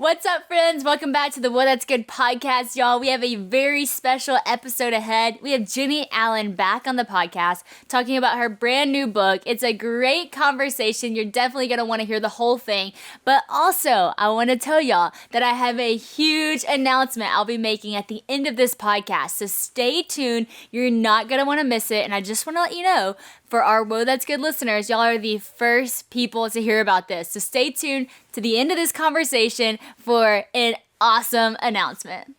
What's up, friends? Welcome back to the Well That's Good podcast, y'all. We have a very special episode ahead. We have Jennie Allen back on the podcast talking about her brand new book. It's a great conversation. You're definitely going to want to hear the whole thing. But also, I want to tell y'all that I have a huge announcement I'll be making at the end of this podcast. So stay tuned. You're not going to want to miss it. And I just want to let you know, for our Whoa That's Good listeners, y'all are the first people to hear about this. So stay tuned to the end of this conversation for an awesome announcement.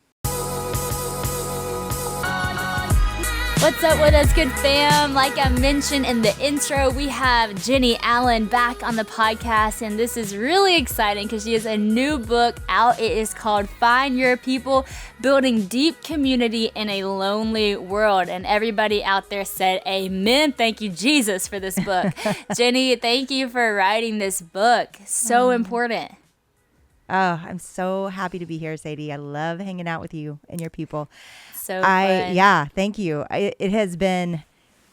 What's up, Whoa That's Good fam? Like I mentioned in the intro, we have Jennie Allen back on the podcast, and this is really exciting because she has a new book out. It is called Find Your People, Building Deep Community in a Lonely World. And everybody out there said amen. Thank you, Jesus, for this book. Jennie, thank you for writing this book. So important. Oh, I'm so happy to be here, Sadie. I love hanging out with you and your people. So fun. Yeah, thank you. It has been,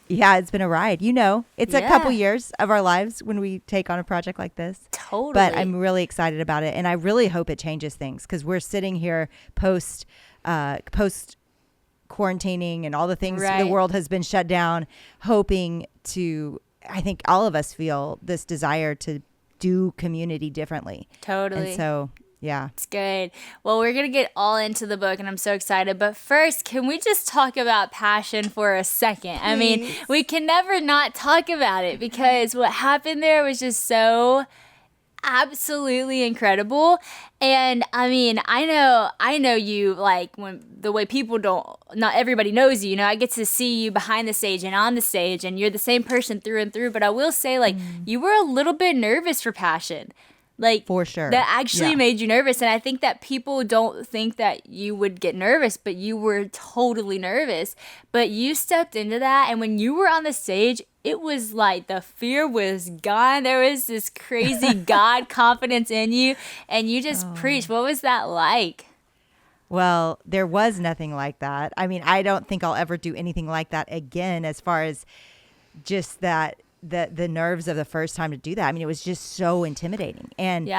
it's been a ride. You know, it's a couple years of our lives when we take on a project like this. Totally. But I'm really excited about it. And I really hope it changes things because we're sitting here post quarantining and all the things the world has been shut down, hoping to, I think all of us feel this desire to do community differently. Totally. And so, yeah. It's good. Well, we're going to get all into the book, and I'm so excited. But first, can we just talk about passion for a second? Please. I mean, we can never not talk about it because what happened there was just so absolutely incredible. And I mean, I know you, like, when the way people not everybody knows you, I get to see you behind the stage and on the stage, and you're the same person through and through. But I will say, like, you were a little bit nervous for Passion. Like, for sure. That actually made you nervous. And I think that people don't think that you would get nervous, but you were totally nervous. But you stepped into that. And when you were on the stage, it was like the fear was gone. There was this crazy God confidence in you. And you just preached. What was that like? Well, there was nothing like that. I mean, I don't think I'll ever do anything like that again as far as just that. The nerves of the first time to do that. I mean, it was just so intimidating. And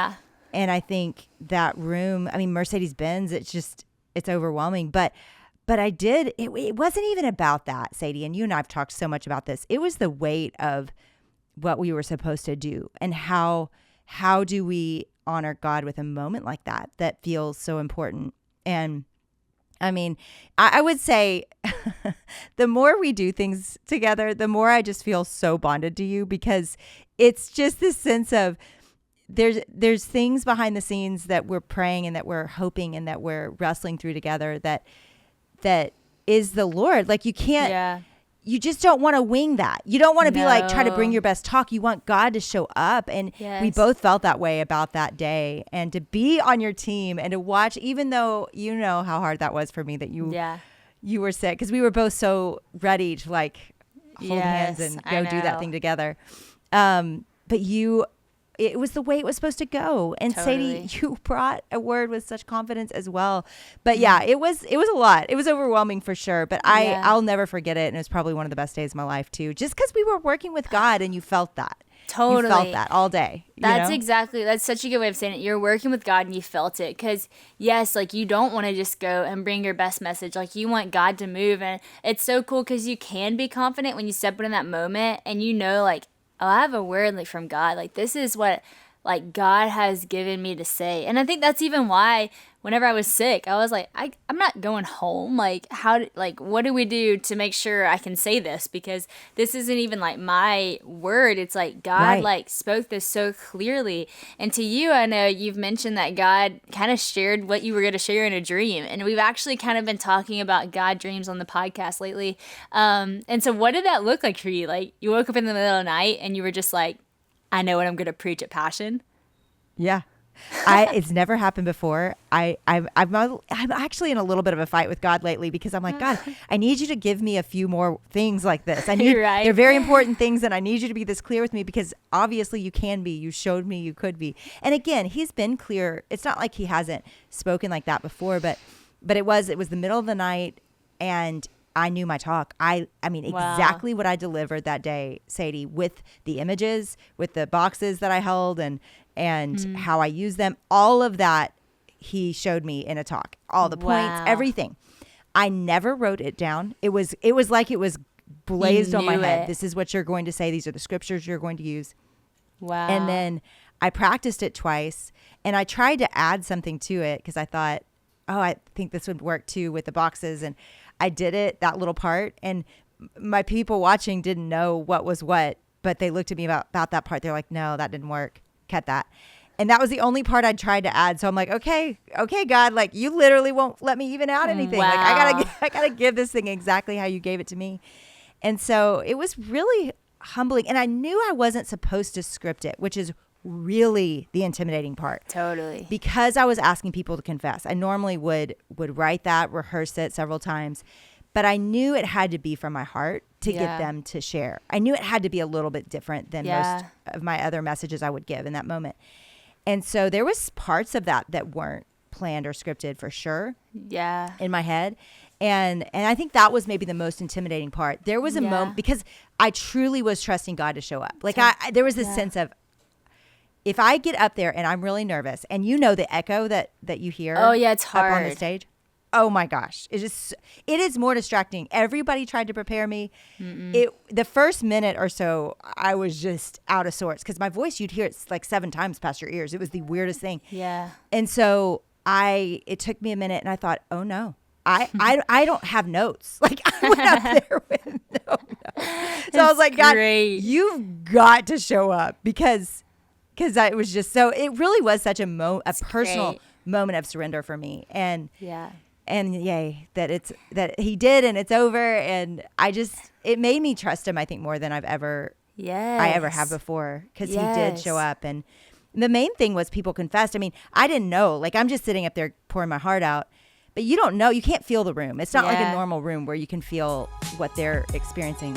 I think that room, I mean, Mercedes-Benz, it's overwhelming. But I did, it wasn't even about that, Sadie. And you and I have talked so much about this. It was the weight of what we were supposed to do. And how do we honor God with a moment like that feels so important. And I mean, I would say the more we do things together, the more I just feel so bonded to you, because it's just this sense of there's things behind the scenes that we're praying and that we're hoping and that we're wrestling through together that is the Lord. Like, you can't, you just don't want to wing that. You don't want to be like, try to bring your best talk. You want God to show up. And we both felt that way about that day. And to be on your team and to watch, even though you know how hard that was for me that you were sick, because we were both so ready to like hold hands and go do that thing together. But it was the way it was supposed to go. And Sadie, you brought a word with such confidence as well. But it was a lot. It was overwhelming for sure. But I'll never forget it. And it was probably one of the best days of my life too. Just because we were working with God and you felt that. Totally. You felt that all day. That's such a good way of saying it. You're working with God and you felt it. Because yes, like, you don't want to just go and bring your best message. Like, you want God to move. And it's so cool because you can be confident when you step in that moment and like, oh, I have a word like from God. Like, this is what like God has given me to say. And I think that's even why whenever I was sick, I was like, I'm not going home. Like, what do we do to make sure I can say this? Because this isn't even like my word. It's like God like spoke this so clearly. And to you, I know you've mentioned that God kind of shared what you were going to share in a dream. And we've actually kind of been talking about God dreams on the podcast lately. And so what did that look like for you? Like, you woke up in the middle of the night and you were just like, I know what I'm going to preach at Passion. Yeah. It's never happened before. I'm actually in a little bit of a fight with God lately because I'm like, God, I need you to give me a few more things like this. I need, they're very important things, and I need you to be this clear with me because obviously you can be. You showed me you could be. And again, he's been clear. It's not like he hasn't spoken like that before, but it was the middle of the night, and I knew my talk. I mean, exactly what I delivered that day, Sadie, with the images, with the boxes that I held and how I use them. All of that he showed me in a talk, all the points, Wow. everything. I never wrote it down. It was like it was blazed on my knew head. it. This is what you're going to say. These are the scriptures you're going to use. Wow. And then I practiced it twice, and I tried to add something to it because I thought, oh, I think this would work too with the boxes. And I did it, that little part. And my people watching didn't know what was what, but they looked at me about that part. They're like, no, that didn't work. Cut that. And that was the only part I tried to add. So I'm like, okay, God, like you literally won't let me even add anything. Wow. Like I gotta give this thing exactly how you gave it to me. And so it was really humbling. And I knew I wasn't supposed to script it, which is really the intimidating part. Totally. Because I was asking people to confess. I normally would write that, rehearse it several times, but I knew it had to be from my heart to get them to share. I knew it had to be a little bit different than most of my other messages I would give in that moment. And so there was parts of that weren't planned or scripted for sure. Yeah. In my head. And I think that was maybe the most intimidating part. There was a moment because I truly was trusting God to show up. Like there was this sense of, if I get up there and I'm really nervous, and you know the echo that you hear. Oh yeah, it's hard up on the stage. Oh my gosh, it is more distracting. Everybody tried to prepare me. The first minute or so, I was just out of sorts because my voice, you'd hear it like 7 times past your ears. It was the weirdest thing. Yeah. And so it took me a minute, and I thought, oh no. I don't have notes. Like I went up there with no notes. So I was like, God, you've got to show up because it was just so. It really was such a personal moment of surrender for me, and yay that he did, and it's over, and it made me trust him. I think more than I ever have before, because he did show up, and the main thing was people confessed. I mean, I didn't know. Like I'm just sitting up there pouring my heart out. But you don't know. You can't feel the room. It's not like a normal room where you can feel what they're experiencing.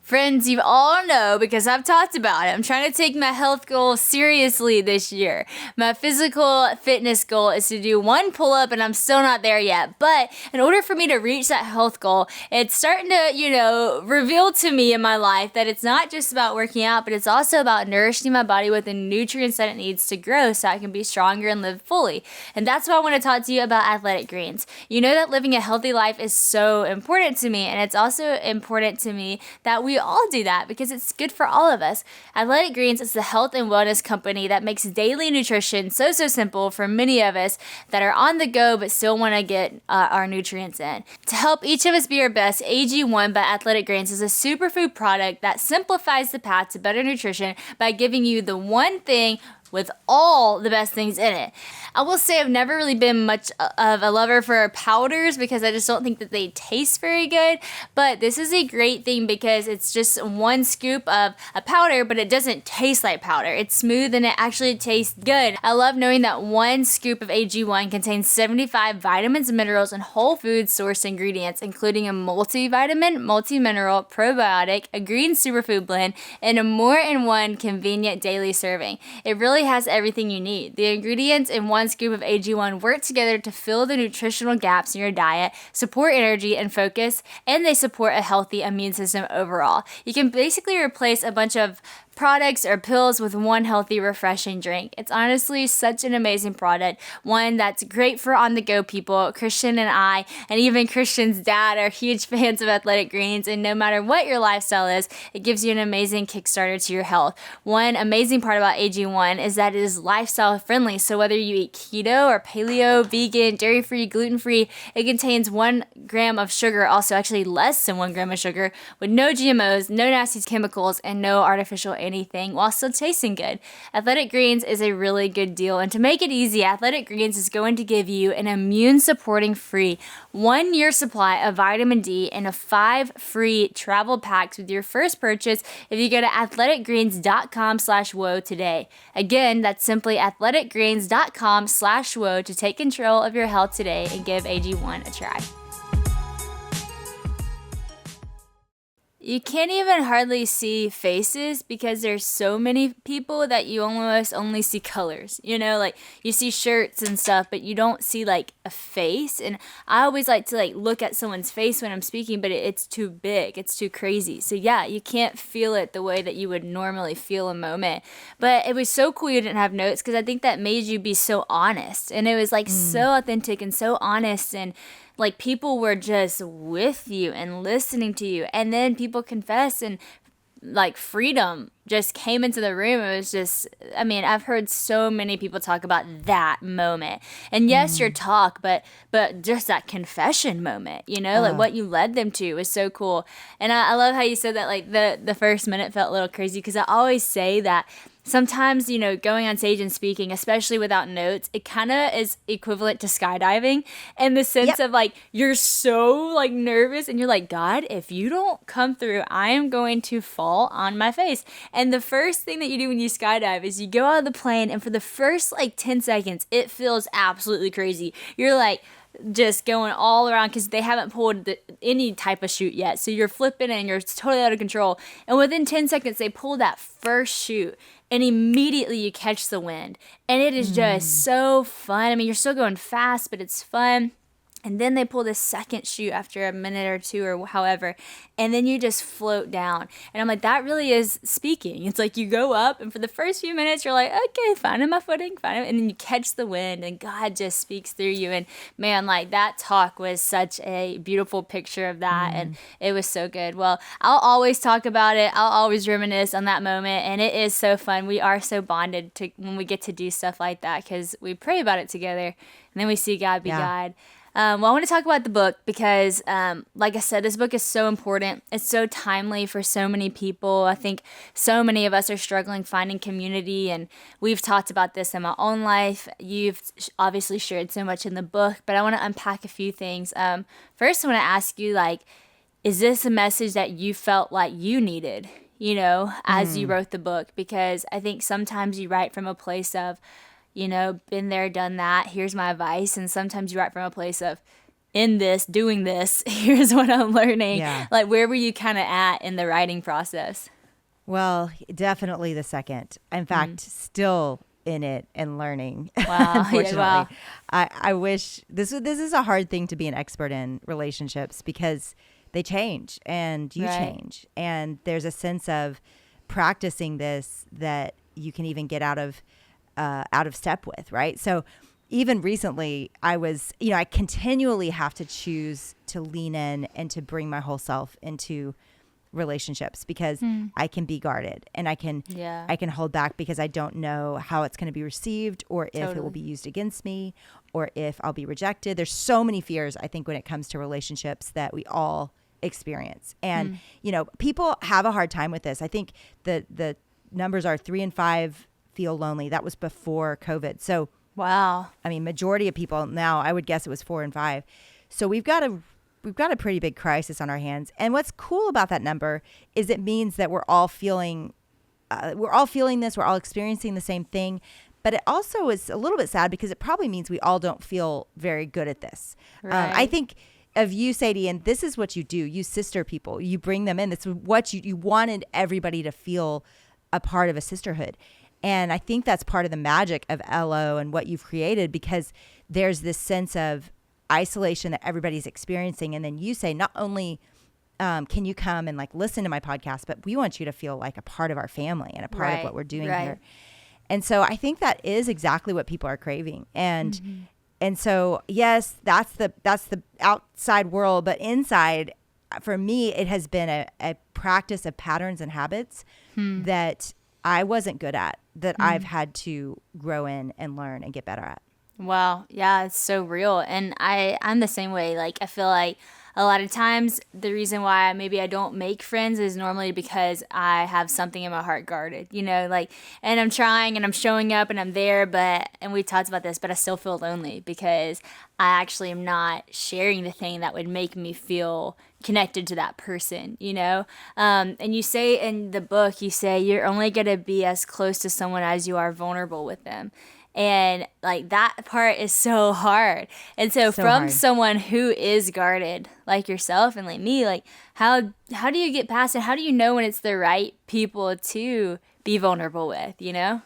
Friends, you all know because I've talked about it. I'm trying to take my health goal seriously this year. My physical fitness goal is to do 1 pull-up, and I'm still not there yet. But in order for me to reach that health goal, it's starting to, reveal to me in my life that it's not just about working out, but it's also about nourishing my body with the nutrients that it needs to grow so I can be stronger and live fully. And that's why I want to talk to you about athletic greens. You know that living a healthy life is so important to me, and it's also important to me that we all do that because it's good for all of us. Athletic Greens is the health and wellness company that makes daily nutrition so simple for many of us that are on the go but still want to get our nutrients in. To help each of us be our best, AG1 by Athletic Greens is a superfood product that simplifies the path to better nutrition by giving you the one thing with all the best things in it. I will say I've never really been much of a lover for powders because I just don't think that they taste very good, but this is a great thing because it's just 1 scoop of a powder, but it doesn't taste like powder. It's smooth and it actually tastes good. I love knowing that 1 scoop of AG1 contains 75 vitamins, minerals, and whole food source ingredients, including a multivitamin, multi-mineral, probiotic, a green superfood blend, and a more-in-one convenient daily serving. It really has everything you need. The ingredients in 1 scoop of AG1 work together to fill the nutritional gaps in your diet, support energy and focus, and they support a healthy immune system overall. You can basically replace a bunch of products or pills with 1 healthy, refreshing drink. It's honestly such an amazing product, one that's great for on-the-go people. Christian and I, and even Christian's dad, are huge fans of Athletic Greens, and no matter what your lifestyle is, it gives you an amazing kickstarter to your health. One amazing part about AG1 is that it is lifestyle friendly, so whether you eat keto or paleo, vegan, dairy-free, gluten-free, it contains 1 gram of sugar, also actually less than 1 gram of sugar, with no GMOs, no nasty chemicals, and no artificial anything while still tasting good. Athletic Greens is a really good deal, and to make it easy, Athletic Greens is going to give you an immune supporting free 1-year supply of vitamin D and a 5 free travel packs with your first purchase if you go to athleticgreens.com/woe today. Again, that's simply athleticgreens.com/woe to take control of your health today and give AG1 a try. You can't even hardly see faces because there's so many people that you almost only see colors. You know, like you see shirts and stuff, but you don't see like a face. And I always like to like look at someone's face when I'm speaking, but it's too big. It's too crazy. So yeah, you can't feel it the way that you would normally feel a moment. But it was so cool you didn't have notes because I think that made you be so honest. And it was like so authentic and so honest, and like people were just with you and listening to you, and then people confess, and like freedom just came into the room. It was just, I mean, I've heard so many people talk about that moment, and yes, your talk, but just that confession moment, you know, like what you led them to was so cool. And I love how you said that like the first minute felt a little crazy, because I always say that sometimes, you know, going on stage and speaking, especially without notes, it kind of is equivalent to skydiving in the sense of like, you're so like nervous and you're like, God, if you don't come through, I am going to fall on my face. And the first thing that you do when you skydive is you go out of the plane, and for the first like 10 seconds, it feels absolutely crazy. You're like, just going all around because they haven't pulled any type of chute yet. So you're flipping and you're totally out of control. And within 10 seconds, they pull that first chute, and immediately you catch the wind. And it is just so fun. I mean, you're still going fast, but it's fun. And then they pull the second chute after a minute or two or however, and then you just float down. And I'm like, that really is speaking. It's like you go up, and for the first few minutes, you're like, okay, finding my footing, and then you catch the wind, and God just speaks through you. And man, like that talk was such a beautiful picture of that, and it was so good. Well, I'll always talk about it. I'll always reminisce on that moment, and it is so fun. We are so bonded to when we get to do stuff like that, because we pray about it together, and then we see God be God. Well, I want to talk about the book because, like I said, this book is so important. It's so timely for so many people. I think so many of us are struggling finding community, and we've talked about this in my own life. You've obviously shared so much in the book, but I want to unpack a few things. First, I want to ask you, like, is this a message that you felt like you needed, you know, as you wrote the book? Because I think sometimes you write from a place of, you know, been there, done that, here's my advice. And sometimes you write from a place of, in this, doing this, here's what I'm learning. Yeah. Like, where were you kind of at in the writing process? Well, definitely the second. In fact, still in it and learning. Wow. Unfortunately, Wow. I wish this is a hard thing to be an expert in, relationships, because they change and you change, and there's a sense of practicing this that you can even get out of step with, right? So even recently, I continually have to choose to lean in and to bring my whole self into relationships, because I can be guarded, and I can hold back because I don't know how it's going to be received, or if it will be used against me, or if I'll be rejected. There's so many fears, I think, when it comes to relationships that we all experience. And, you know, people have a hard time with this. I think the numbers are 3 in 5 feel lonely. That was before COVID. So, wow. I mean, majority of people now, I would guess it was 4 in 5. So we've got a pretty big crisis on our hands. And what's cool about that number is it means that we're all feeling this. We're all experiencing the same thing. But it also is a little bit sad because it probably means we all don't feel very good at this. Right. I think of you, Sadie, and this is what you do. You sister people. You bring them in. That's what you wanted everybody to feel a part of a sisterhood. And I think that's part of the magic of LO and what you've created, because there's this sense of isolation that everybody's experiencing. And then you say, not only can you come and like listen to my podcast, but we want you to feel like a part of our family and a part of what we're doing here. And so I think that is exactly what people are craving. And and so, yes, that's the outside world, but inside, for me, it has been a practice of patterns and habits that I wasn't good at, that I've had to grow in and learn and get better at. Wow. Yeah, it's so real. And I'm the same way. Like, I feel like a lot of times the reason why maybe I don't make friends is normally because I have something in my heart guarded, you know, like, and I'm trying and I'm showing up and I'm there, and we talked about this, but I still feel lonely because I actually am not sharing the thing that would make me feel connected to that person, you know? And you say in the book, you say you're only going to be as close to someone as you are vulnerable with them. And like that part is so hard. And so So from hard. someone who is guarded like yourself and like me, like how do you get past it? How do you know when it's the right people to be vulnerable with, you know?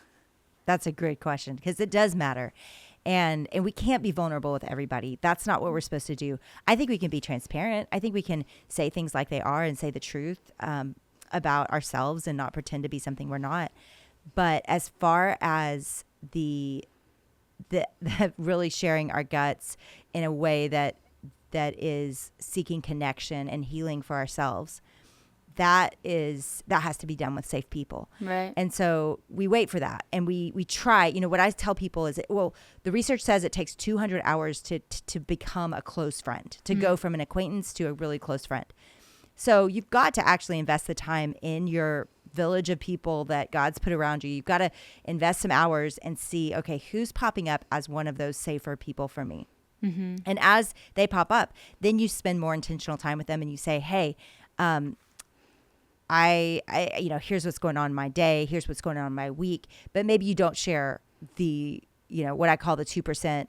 That's a great question because it does matter. And we can't be vulnerable with everybody. That's not what we're supposed to do. I think we can be transparent. I think we can say things like they are and say the truth about ourselves and not pretend to be something we're not. But as far as the really sharing our guts in a way that is seeking connection and healing for ourselves, that has to be done with safe people. Right. And so we wait for that. And we try, what I tell people is, the research says it takes 200 hours to become a close friend, to go from an acquaintance to a really close friend. So you've got to actually invest the time in your village of people that God's put around you. You've got to invest some hours and see, okay, who's popping up as one of those safer people for me. Mm-hmm. And as they pop up, then you spend more intentional time with them and you say, hey, I here's what's going on in my day. Here's what's going on in my week. But maybe you don't share the, what I call the 2%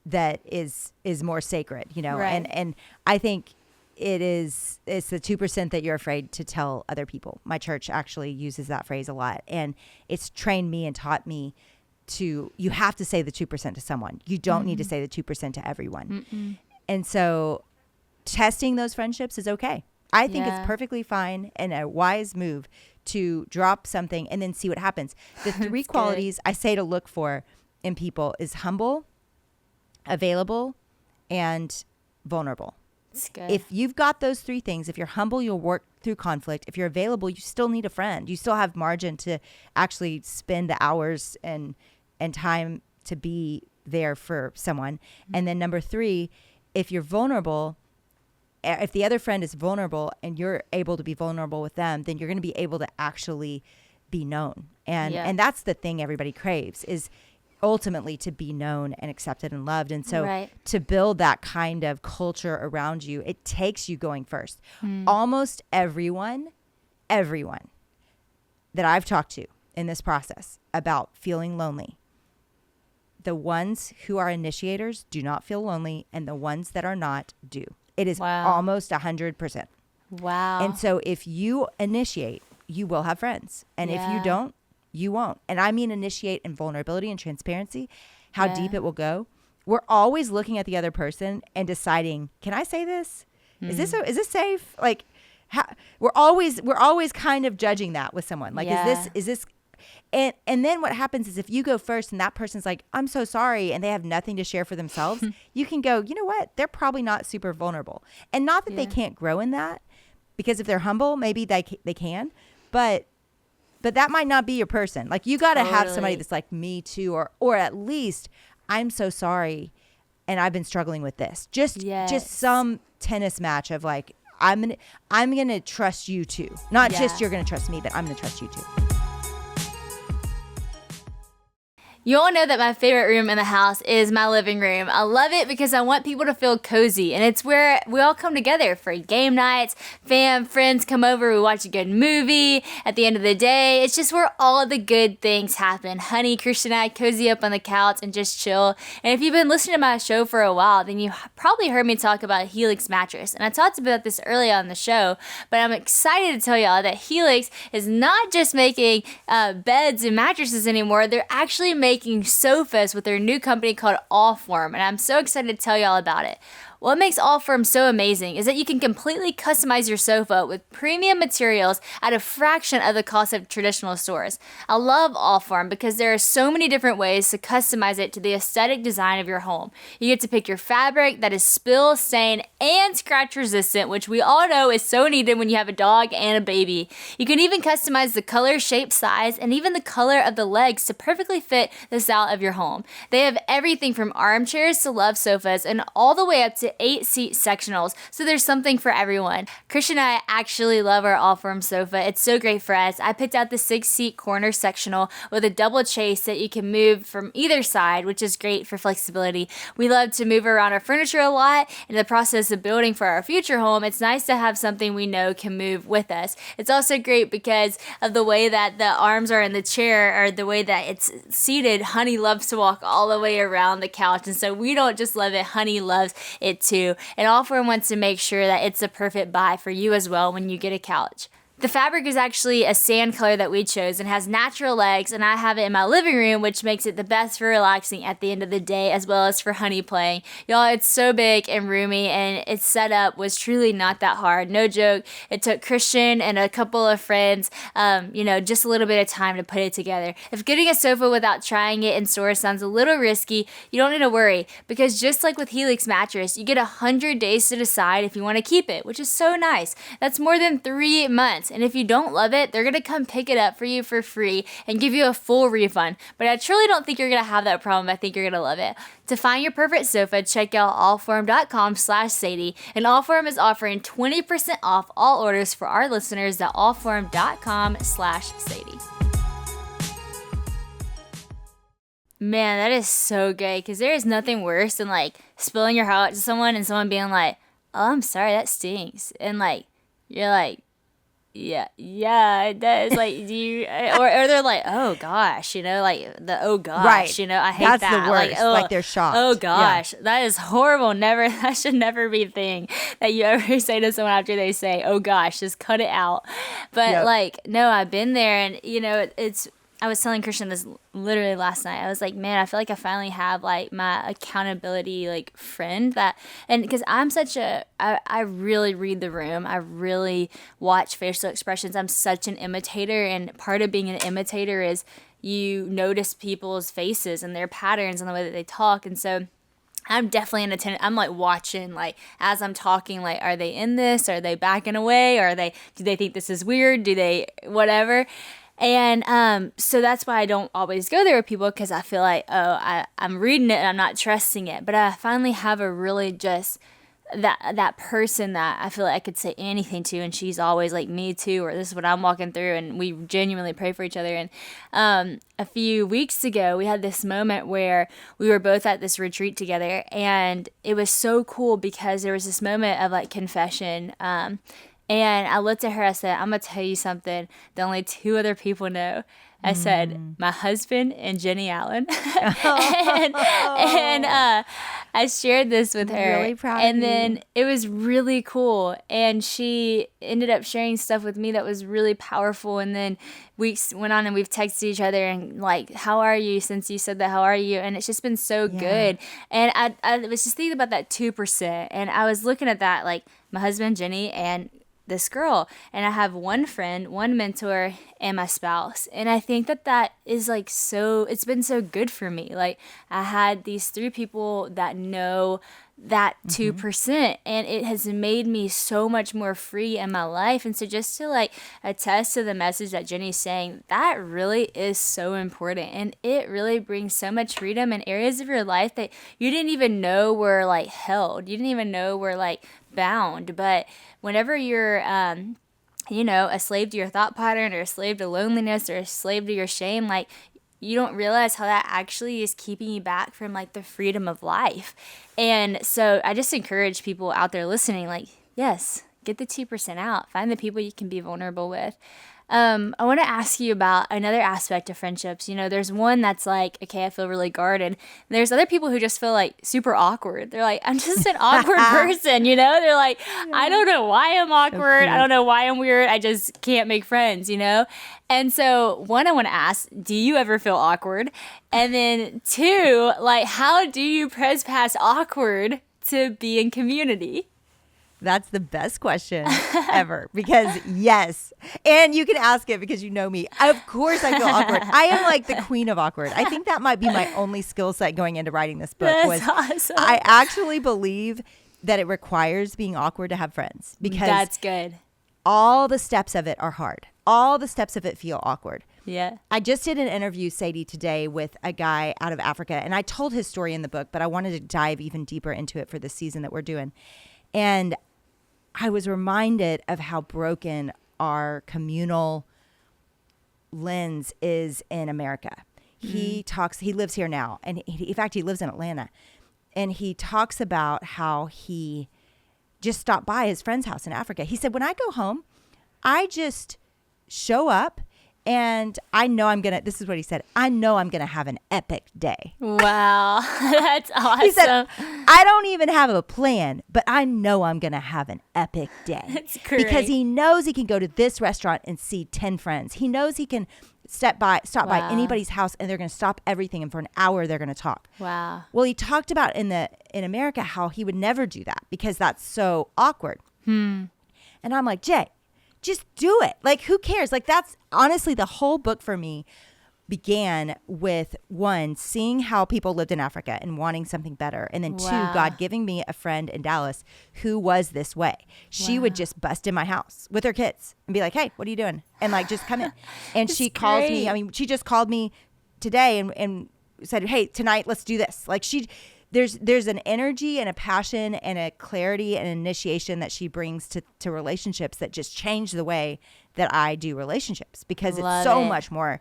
that is more sacred, Right. and I think it's the 2% that you're afraid to tell other people. My church actually uses that phrase a lot, and it's trained me and taught me you have to say the 2% to someone. You don't need to say the 2% to everyone. Mm-mm. And so testing those friendships is okay. I think it's perfectly fine and a wise move to drop something and then see what happens. The three qualities I say to look for in people is humble, available, and vulnerable. That's good. If you've got those three things, if you're humble, you'll work through conflict. If you're available, you still need a friend. You still have margin to actually spend the hours and time to be there for someone. Mm-hmm. And then number 3, if you're vulnerable, if the other friend is vulnerable and you're able to be vulnerable with them, then you're going to be able to actually be known. And that's the thing everybody craves, is ultimately to be known and accepted and loved. And so to build that kind of culture around you, it takes you going first. Almost everyone that I've talked to in this process about feeling lonely, the ones who are initiators do not feel lonely, and the ones that are not do. It is almost 100%. Wow. And so if you initiate, you will have friends. And if you don't, you won't. And I mean initiate in vulnerability and transparency, how deep it will go. We're always looking at the other person and deciding, can I say this? Is this safe? Like, we're always kind of judging that with someone. Like, is this and then what happens is, if you go first and that person's like, I'm so sorry, and they have nothing to share for themselves, you can go, you know what? They're probably not super vulnerable. And not that they can't grow in that, because if they're humble, maybe they can, but that might not be your person. Like, you got to have somebody that's like, me too, or at least, I'm so sorry and I've been struggling with this. Just some tennis match of like, I'm going to trust you too. Not just you're going to trust me, but I'm going to trust you too. You all know that my favorite room in the house is my living room. I love it because I want people to feel cozy, and it's where we all come together for game nights, friends come over, we watch a good movie. At the end of the day, it's just where all the good things happen. Honey, Christian and I cozy up on the couch and just chill. And if you've been listening to my show for a while, then you probably heard me talk about Helix mattress. And I talked about this earlier on the show, but I'm excited to tell y'all that Helix is not just making beds and mattresses anymore. They're actually making sofas with their new company called Allform, and I'm so excited to tell y'all about it. What makes Allform so amazing is that you can completely customize your sofa with premium materials at a fraction of the cost of traditional stores. I love Allform because there are so many different ways to customize it to the aesthetic design of your home. You get to pick your fabric that is spill, stain, and scratch resistant, which we all know is so needed when you have a dog and a baby. You can even customize the color, shape, size, and even the color of the legs to perfectly fit the style of your home. They have everything from armchairs to love sofas and all the way up to to 8-seat sectionals, so there's something for everyone. Christian and I actually love our all-form sofa. It's so great for us. I picked out the 6-seat corner sectional with a double chase that you can move from either side, which is great for flexibility. We love to move around our furniture a lot. In the process of building for our future home, it's nice to have something we know can move with us. It's also great because of the way that the arms are in the chair, or the way that it's seated. Honey loves to walk all the way around the couch, and so we don't just love it, Honey loves it too. And Allform wants to make sure that it's the perfect buy for you as well when you get a couch. The fabric is actually a sand color that we chose and has natural legs, and I have it in my living room, which makes it the best for relaxing at the end of the day, as well as for Honey playing. Y'all, it's so big and roomy, and its setup was truly not that hard. No joke. It took Christian and a couple of friends, just a little bit of time to put it together. If getting a sofa without trying it in store sounds a little risky, you don't need to worry, because just like with Helix mattress, you get 100 days to decide if you want to keep it, which is so nice. That's more than 3 months. And if you don't love it, they're going to come pick it up for you for free and give you a full refund. But I truly don't think you're going to have that problem. I think you're going to love it. To find your perfect sofa, check out allform.com/Sadie. And Allform is offering 20% off all orders for our listeners at allform.com/Sadie. Man, that is so good, because there is nothing worse than spilling your heart out to someone and someone being like, "Oh, I'm sorry, that stinks." And you're like, yeah, it does. Do you, or they're like, "Oh gosh," oh gosh, right. I hate That's that. The worst. They're shocked. Oh gosh, yeah. That is horrible. That should never be a thing that you ever say to someone after they say, "Oh gosh," just cut it out. But no, I've been there, and I was telling Christian this literally last night. I was like, man, I feel like I finally have my accountability friend and because I'm I really read the room. I really watch facial expressions. I'm such an imitator, and part of being an imitator is you notice people's faces and their patterns and the way that they talk. And so I'm definitely an attendant. I'm watching, as I'm talking, are they in this? Are they backing away? Do they think this is weird? Do they, whatever? And so that's why I don't always go there with people, because I feel like, I'm reading it and I'm not trusting it. But I finally have a really just that person that I feel like I could say anything to, and she's always like, "Me too," or "This is what I'm walking through," and we genuinely pray for each other. And a few weeks ago, we had this moment where we were both at this retreat together, and it was so cool because there was this moment of confession. And I looked at her, I said, "I'm going to tell you something that only 2 other people know." I said, "My husband and Jennie Allen." and I shared this with her. Really proud and of then you. It was really cool. And she ended up sharing stuff with me that was really powerful. And then weeks went on and we've texted each other and "How are you?" Since you said that, "How are you?" And it's just been so good. And I was just thinking about that 2%. And I was looking at that, my husband, Jennie, and this girl, and I have one friend, one mentor, and my spouse. And I think that is it's been so good for me. I had these 3 people that know that 2%, and it has made me so much more free in my life. And so just to attest to the message that Jennie's saying, that really is so important, and it really brings so much freedom in areas of your life that you didn't even know were held. You didn't even know were bound. But whenever you're a slave to your thought pattern, or a slave to loneliness, or a slave to your shame, you don't realize how that actually is keeping you back from the freedom of life. And so I just encourage people out there listening, yes, get the 2% out. Find the people you can be vulnerable with. I want to ask you about another aspect of friendships. There's one that's okay, I feel really guarded. And there's other people who just feel super awkward. They're I'm just an awkward person, They're I don't know why I'm awkward. I don't know why I'm weird. I just can't make friends, And so, one, I want to ask, do you ever feel awkward? And then 2, how do you press past awkward to be in community? That's the best question ever, because yes. And you can ask it because you know me. Of course I feel awkward. I am the queen of awkward. I think that might be my only skill set going into writing this book. That's awesome. I actually believe that it requires being awkward to have friends, because that's good. All the steps of it are hard. All the steps of it feel awkward. Yeah. I just did an interview, Sadie, today with a guy out of Africa, and I told his story in the book, but I wanted to dive even deeper into it for the season that we're doing. And I was reminded of how broken our communal lens is in America. He lives here now, and in fact, he lives in Atlanta, and he talks about how he just stopped by his friend's house in Africa. He said, when I go home, I just show up, and I know this is what he said, I know I'm going to have an epic day. Wow. That's awesome. He said, I don't even have a plan, but I know I'm going to have an epic day. That's great. Because he knows he can go to this restaurant and see 10 friends. He knows he can stop by anybody's house, and they're going to stop everything, and for an hour they're going to talk. Wow. Well, he talked about in America how he would never do that because that's so awkward. And I'm like, Jay, just do it. Like, who cares? Like, that's honestly the whole book for me began with, one, seeing how people lived in Africa and wanting something better. And then two, God giving me a friend in Dallas who was this way. She would just bust in my house with her kids and be like, hey, what are you doing? And like, just come in. And she calls me. I mean, she just called me today and said, hey, tonight, let's do this. Like there's an energy and a passion and a clarity and initiation that she brings to relationships that just change the way that I do relationships, because it's so much more.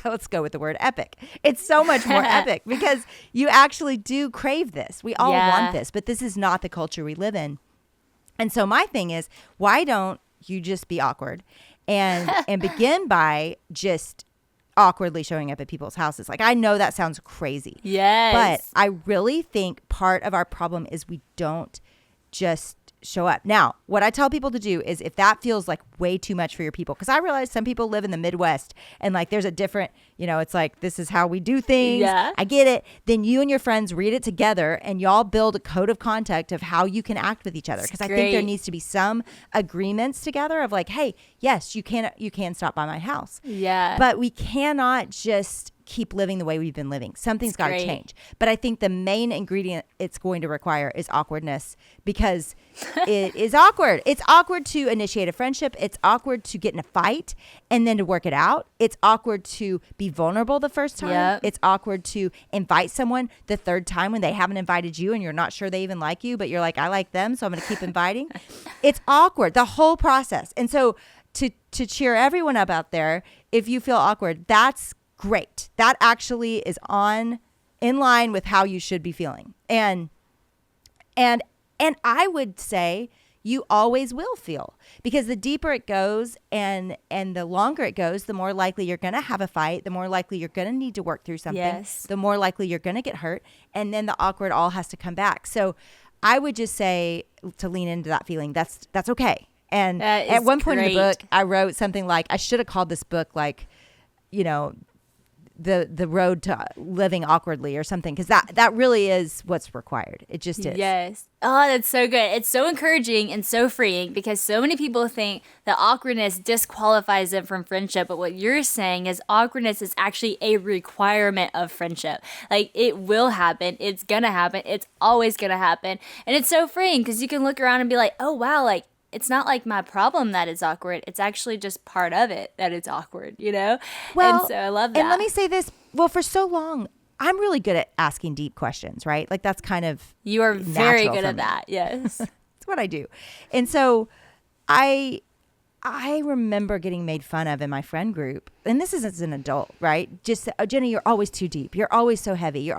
Let's go with the word epic. It's so much more epic because you actually do crave this. We all want this, but this is not the culture we live in. And so my thing is, why don't you just be awkward and begin by just awkwardly showing up at people's houses? Like, I know that sounds crazy. Yes. But I really think part of our problem is we don't just show up. Now, what I tell people to do is, if that feels like way too much for your people, because I realize some people live in the Midwest and like there's a different, it's like, this is how we do things. Yeah. I get it. Then you and your friends read it together and y'all build a code of conduct of how you can act with each other. Because I think there needs to be some agreements together of like, hey, yes, you can stop by my house. Yeah. But we cannot just keep living the way we've been living. Something's got to change. But I think the main ingredient it's going to require is awkwardness, because it is awkward. It's awkward to initiate a friendship. It's awkward to get in a fight and then to work it out. It's awkward to be vulnerable the first time. Yep. It's awkward to invite someone the third time when they haven't invited you and you're not sure they even like you, but you're like, I like them, so I'm going to keep inviting. It's awkward, the whole process. And so to cheer everyone up out there, if you feel awkward, that's great. That actually is in line with how you should be feeling. And I would say you always will feel, because the deeper it goes and the longer it goes, the more likely you're going to have a fight, the more likely you're going to need to work through something, the more likely you're going to get hurt, and then the awkward all has to come back. So I would just say to lean into that feeling. That's okay. And at one point in the book, I wrote something like, I should have called this book like, the road to living awkwardly or something, because that really is what's required. It just is. Yes. Oh, that's so good. It's so encouraging and so freeing, because so many people think that awkwardness disqualifies them from friendship. But what you're saying is awkwardness is actually a requirement of friendship. Like, it will happen. It's going to happen. It's always going to happen. And it's so freeing because you can look around and be like, oh, wow, like, it's not like my problem that it's awkward. It's actually just part of it that it's awkward, Well, and so I love that. And let me say this. Well, for so long, I'm really good at asking deep questions, right? Like, that's kind of You are very good at that. Yes. It's what I do. And so I remember getting made fun of in my friend group. And this is as an adult, right? Just, oh, Jenny, you're always too deep. You're always so heavy.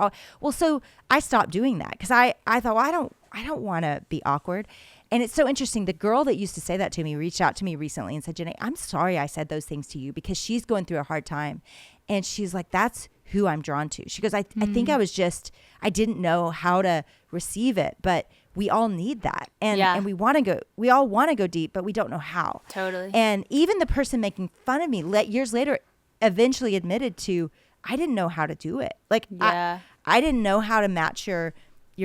So I stopped doing that because I thought, well, I don't want to be awkward. And it's so interesting. The girl that used to say that to me reached out to me recently and said, Jenny, I'm sorry I said those things to you, because she's going through a hard time. And she's like, that's who I'm drawn to. She goes, I think I didn't know how to receive it, but we all need that. And we all want to go deep, but we don't know how. Totally. And even the person making fun of me years later eventually admitted to, I didn't know how to do it. Like, I didn't know how to match your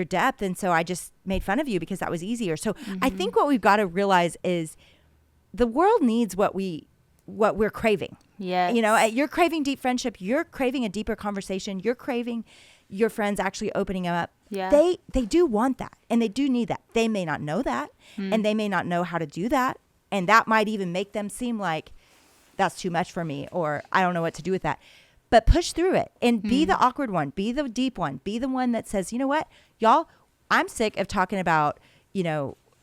depth, and so I just made fun of you because that was easier. So I think what we've got to realize is the world needs what we're craving. Yeah. You're craving deep friendship, you're craving a deeper conversation, you're craving your friends actually opening up. Yeah. They do want that, and they do need that. They may not know that, and they may not know how to do that, and that might even make them seem like that's too much for me, or I don't know what to do with that. But push through it and be the awkward one, be the deep one, be the one that says, you know what, y'all, I'm sick of talking about,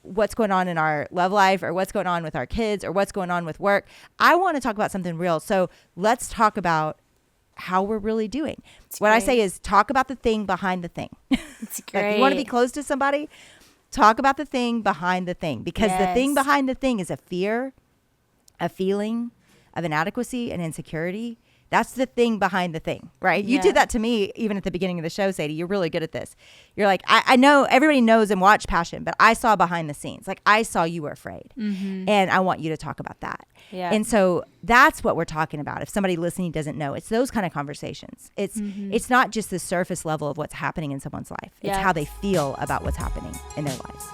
what's going on in our love life or what's going on with our kids or what's going on with work. I want to talk about something real. So let's talk about how we're really doing. What I say is talk about the thing behind the thing. It's great. If you want to be close to somebody, talk about the thing behind the thing, because the thing behind the thing is a fear, a feeling of inadequacy and insecurity. That's the thing behind the thing, right? You did that to me even at the beginning of the show, Sadie. You're really good at this. You're like, I know everybody knows and watch Passion, but I saw behind the scenes. Like, I saw you were afraid. And I want you to talk about that. Yeah. And so that's what we're talking about. If somebody listening doesn't know, it's those kind of conversations. It's not just the surface level of what's happening in someone's life. It's how they feel about what's happening in their lives.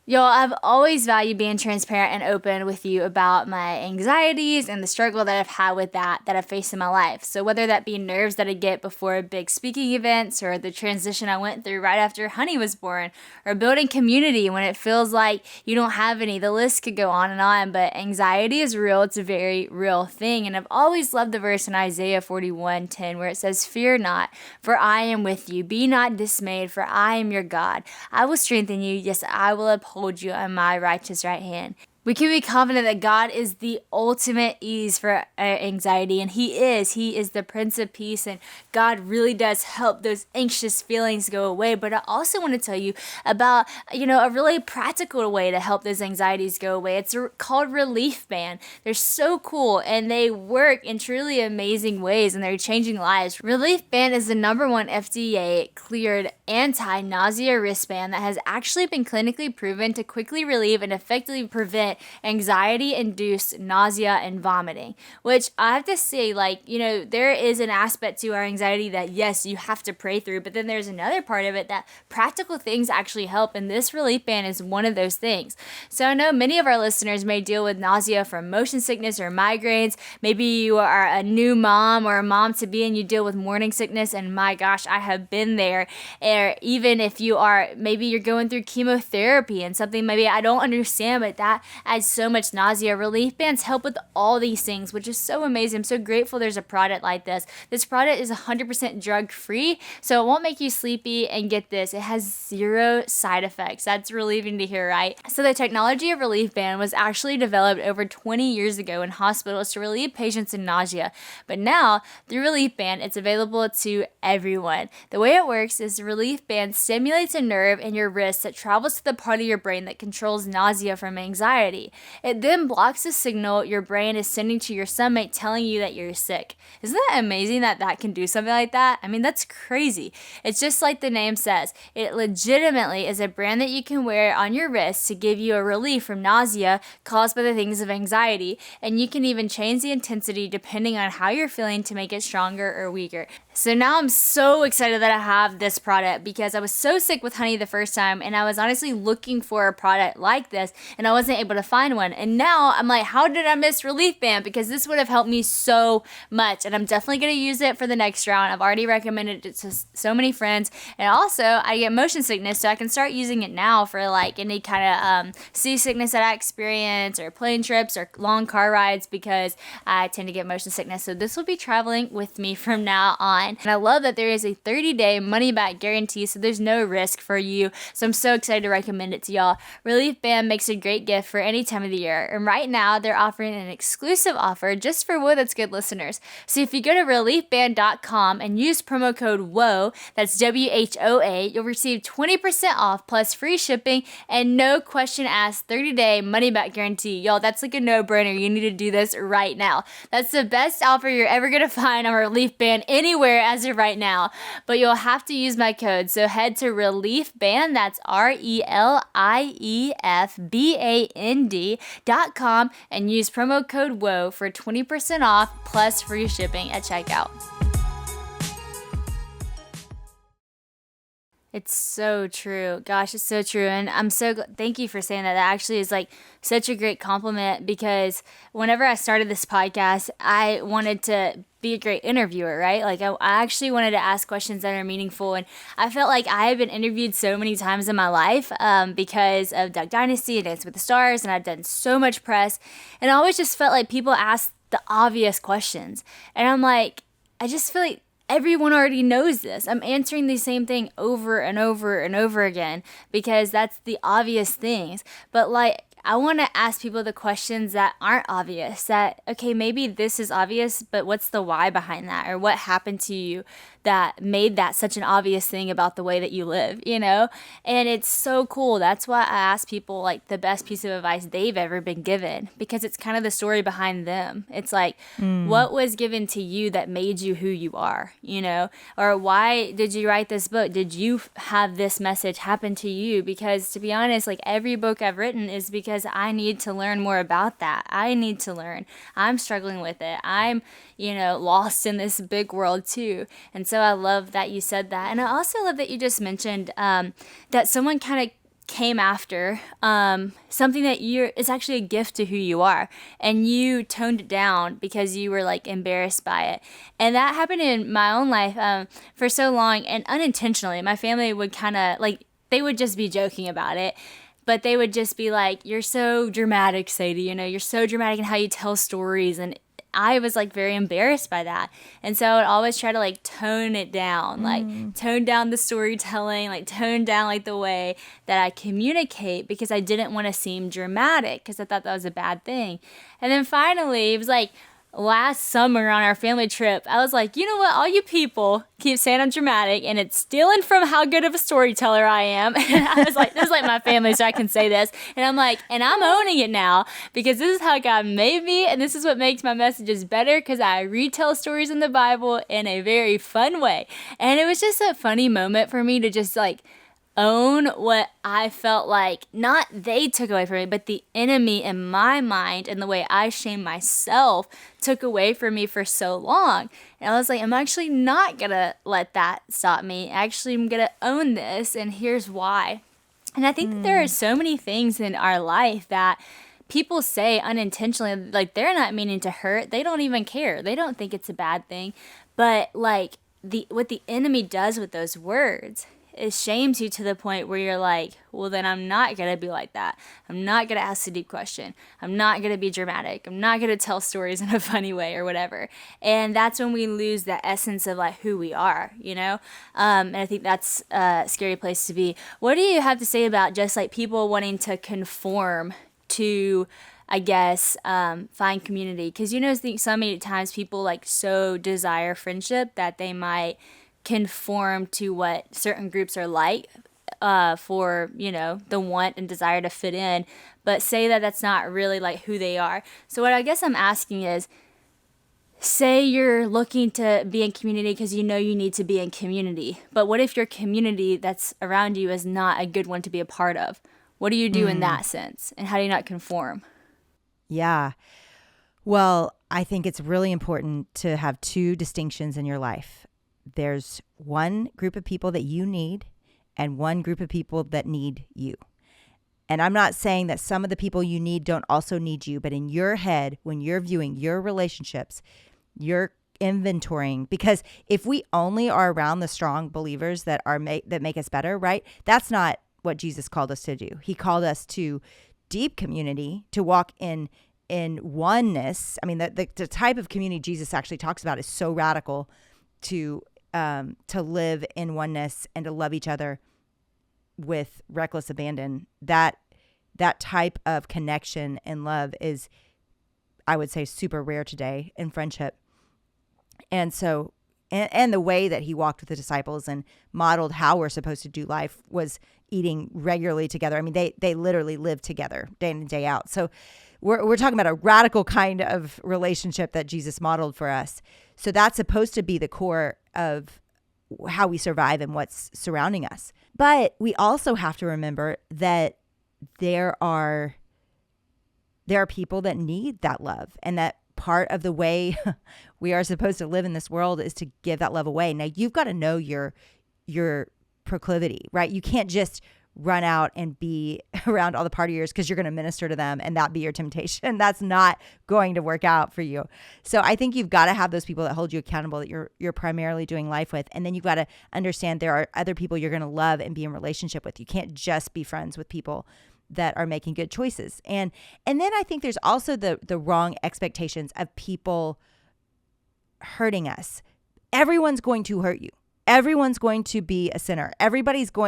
Y'all, I've always valued being transparent and open with you about my anxieties and the struggle that I've had with that I've faced in my life. So whether that be nerves that I get before big speaking events, or the transition I went through right after Honey was born, or building community when it feels like you don't have any, the list could go on, but anxiety is real. It's a very real thing. And I've always loved the verse in Isaiah 41:10 where it says, "Fear not, for I am with you. Be not dismayed, for I am your God. I will strengthen you. Yes, I will uphold you on my righteous right hand." We can be confident that God is the ultimate ease for anxiety, and He is the Prince of Peace, and God really does help those anxious feelings go away. But I also want to tell you about, a really practical way to help those anxieties go away. It's called Relief Band. They're so cool, and they work in truly amazing ways, and they're changing lives. Relief Band is the #1 FDA cleared anti-nausea wristband that has actually been clinically proven to quickly relieve and effectively prevent anxiety-induced nausea and vomiting, which I have to say, there is an aspect to our anxiety that, yes, you have to pray through, but then there's another part of it that practical things actually help, and this Relief Band is one of those things. So I know many of our listeners may deal with nausea from motion sickness or migraines. Maybe you are a new mom or a mom-to-be and you deal with morning sickness, and my gosh, I have been there. Or even if maybe you're going through chemotherapy and something maybe I don't understand, but that adds so much nausea. Relief Bands help with all these things, which is so amazing. I'm so grateful there's a product like this. This product is 100% drug-free, so it won't make you sleepy, and get this, it has 0 side effects. That's relieving to hear, right? So the technology of Relief Band was actually developed over 20 years ago in hospitals to relieve patients in nausea. But now, through Relief Band, it's available to everyone. The way it works is the Relief Band stimulates a nerve in your wrist that travels to the part of your brain that controls nausea from anxiety. It then blocks the signal your brain is sending to your stomach telling you that you're sick. Isn't that amazing that can do something like that? I mean, that's crazy. It's just like the name says. It legitimately is a brand that you can wear on your wrist to give you a relief from nausea caused by the things of anxiety, and you can even change the intensity depending on how you're feeling to make it stronger or weaker. So now I'm so excited that I have this product, because I was so sick with Honey the first time, and I was honestly looking for a product like this, and I wasn't able to find one. And now I'm like, how did I miss Relief Band? Because this would have helped me so much, and I'm definitely going to use it for the next round. I've already recommended it to so many friends, and also I get motion sickness, so I can start using it now for any kind of seasickness that I experience, or plane trips, or long car rides, because I tend to get motion sickness. So this will be traveling with me from now on. And I love that there is a 30-day money-back guarantee, so there's no risk for you. So I'm so excited to recommend it to y'all. Relief Band makes a great gift for any time of the year. And right now, they're offering an exclusive offer just for Whoa That's Good listeners. So if you go to reliefband.com and use promo code WHOA, that's WHOA, you'll receive 20% off plus free shipping and no question asked 30-day money-back guarantee. Y'all, that's like a no-brainer. You need to do this right now. That's the best offer you're ever going to find on Relief Band anywhere as of right now. But you'll have to use my code. So head to Reliefband, that's ReliefBand.com, and use promo code WHOA for 20% off plus free shipping at checkout. It's so true. Gosh, it's so true. And I'm so thank you for saying that. That actually is like such a great compliment because whenever I started this podcast, I wanted to be a great interviewer, right? Like I actually wanted to ask questions that are meaningful. And I felt like I had been interviewed so many times in my life because of Dynasty and Dance with the Stars. And I've done so much press. And I always just felt like people asked the obvious questions. And I'm like, I just feel like everyone already knows this. I'm answering the same thing over and over and over again because that's the obvious things. But like, I want to ask people the questions that aren't obvious. That, okay, maybe this is obvious, but what's the why behind that? Or what happened to you that made that such an obvious thing about the way that you live, you know? And it's so cool. That's why I ask people like the best piece of advice they've ever been given because it's kind of the story behind them. It's like, what was given to you that made you who you are, you know? Or why did you write this book? Did you have this message happen to you? Because to be honest, like every book I've written is because I need to learn more about that. I need to learn. I'm struggling with it. I'm, lost in this big world too. And so I love that you said that. And I also love that you just mentioned that someone kind of came after something that is actually a gift to who you are, and you toned it down because you were like embarrassed by it. And that happened in my own life for so long, and unintentionally. My family would kind of like, they would just be joking about it, but they would just be like, you're so dramatic, Sadie, you're so dramatic in how you tell stories. And I was like very embarrassed by that. And so I would always try to like tone it down, like tone down the storytelling, like tone down like the way that I communicate because I didn't want to seem dramatic because I thought that was a bad thing. And then finally it was like last summer on our family trip, I was like, you know what? All you people keep saying I'm dramatic and it's stealing from how good of a storyteller I am. And I was like, this is like my family, so I can say this. And I'm like, and I'm owning it now because this is how God made me. And this is what makes my messages better because I retell stories in the Bible in a very fun way. And it was just a funny moment for me to just like own what I felt like not they took away from me, but the enemy in my mind and the way I shame myself took away from me for so long. And I was like, I'm actually not gonna let that stop me. Actually, I'm gonna own this, and here's why. And I think that there are so many things in our life that people say unintentionally, like they're not meaning to hurt. They don't even care. They don't think it's a bad thing. But like what the enemy does with those words, it shames you to the point where you're like, well, then I'm not going to be like that. I'm not going to ask a deep question. I'm not going to be dramatic. I'm not going to tell stories in a funny way or whatever. And that's when we lose the essence of like who we are, And I think that's a scary place to be. What do you have to say about just like people wanting to conform to, I guess, find community? Because, I think so many times people like so desire friendship that they might conform to what certain groups are like for, the want and desire to fit in, but say that that's not really like who they are. So what I guess I'm asking is, say you're looking to be in community because you need to be in community, but what if your community that's around you is not a good one to be a part of? What do you do in that sense? And how do you not conform? Yeah. Well, I think it's really important to have two distinctions in your life. There's one group of people that you need and one group of people that need you. And I'm not saying that some of the people you need don't also need you, but in your head, when you're viewing your relationships, you're inventorying, because if we only are around the strong believers that make us better, right? That's not what Jesus called us to do. He called us to deep community, to walk in oneness. I mean, the type of community Jesus actually talks about is so radical to live in oneness and to love each other with reckless abandon. That type of connection and love is, I would say, super rare today in friendship. And so, and the way that he walked with the disciples and modeled how we're supposed to do life was eating regularly together. I mean, they literally lived together day in and day out. So we're talking about a radical kind of relationship that Jesus modeled for us. So that's supposed to be the core of how we survive and what's surrounding us. But we also have to remember that there are people that need that love, and that part of the way we are supposed to live in this world is to give that love away. Now, you've got to know your proclivity, right? You can't just run out and be around all the partiers because you're going to minister to them and that be your temptation. That's not going to work out for you. So I think you've got to have those people that hold you accountable, that you're primarily doing life with. And then you've got to understand there are other people you're going to love and be in relationship with. You can't just be friends with people that are making good choices. And then I think there's also the wrong expectations of people hurting us. Everyone's going to hurt you. Everyone's going to be a sinner.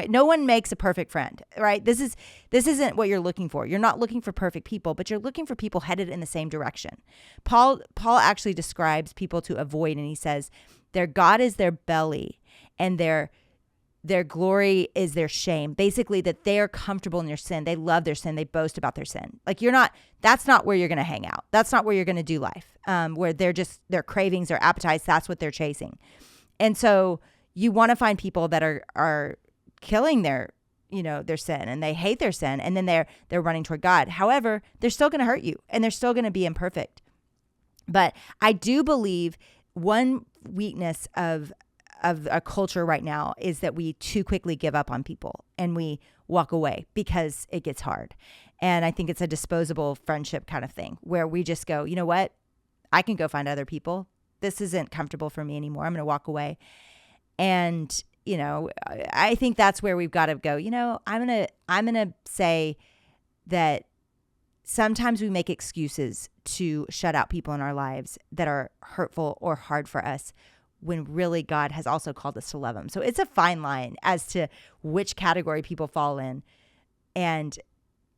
No one makes a perfect friend, right? This isn't what you're looking for. You're not looking for perfect people, but you're looking for people headed in the same direction. Paul actually describes people to avoid, and he says, their God is their belly and their glory is their shame. Basically, that they are comfortable in their sin. They love their sin. They boast about their sin. Like that's not where you're going to hang out. That's not where you're going to do life, where their cravings, their appetites, that's what they're chasing. And so you want to find people that are killing their sin, and they hate their sin, and then they're running toward God. However, they're still going to hurt you, and they're still going to be imperfect. But I do believe one weakness of a culture right now is that we too quickly give up on people and we walk away because it gets hard. And I think it's a disposable friendship kind of thing where we just go, you know what? I can go find other people. This isn't comfortable for me anymore. I'm going to walk away. And, I think that's where we've got to go, I'm going to say that sometimes we make excuses to shut out people in our lives that are hurtful or hard for us when really God has also called us to love them. So it's a fine line as to which category people fall in. And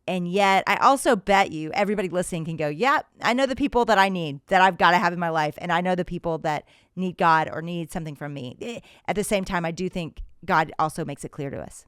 yet I also bet you everybody listening can go, yeah, I know the people that I need, that I've got to have in my life. And I know the people that need God or need something from me. At the same time, I do think God also makes it clear to us.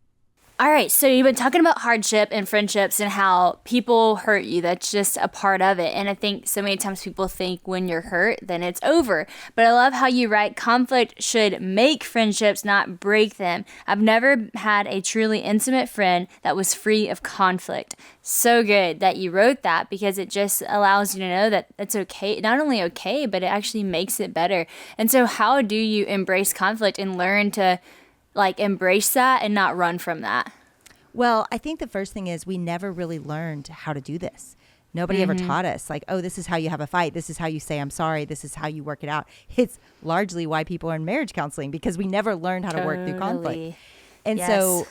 All right, so you've been talking about hardship and friendships and how people hurt you. That's just a part of it. And I think so many times people think when you're hurt, then it's over. But I love how you write, conflict should make friendships, not break them. I've never had a truly intimate friend that was free of conflict. So good that you wrote that, because it just allows you to know that it's okay. Not only okay, but it actually makes it better. And so how do you embrace conflict and learn to embrace that and not run from that? Well, I think the first thing is we never really learned how to do this. Nobody ever taught us this is how you have a fight. This is how you say, I'm sorry. This is how you work it out. It's largely why people are in marriage counseling, because we never learned how to work through conflict. And so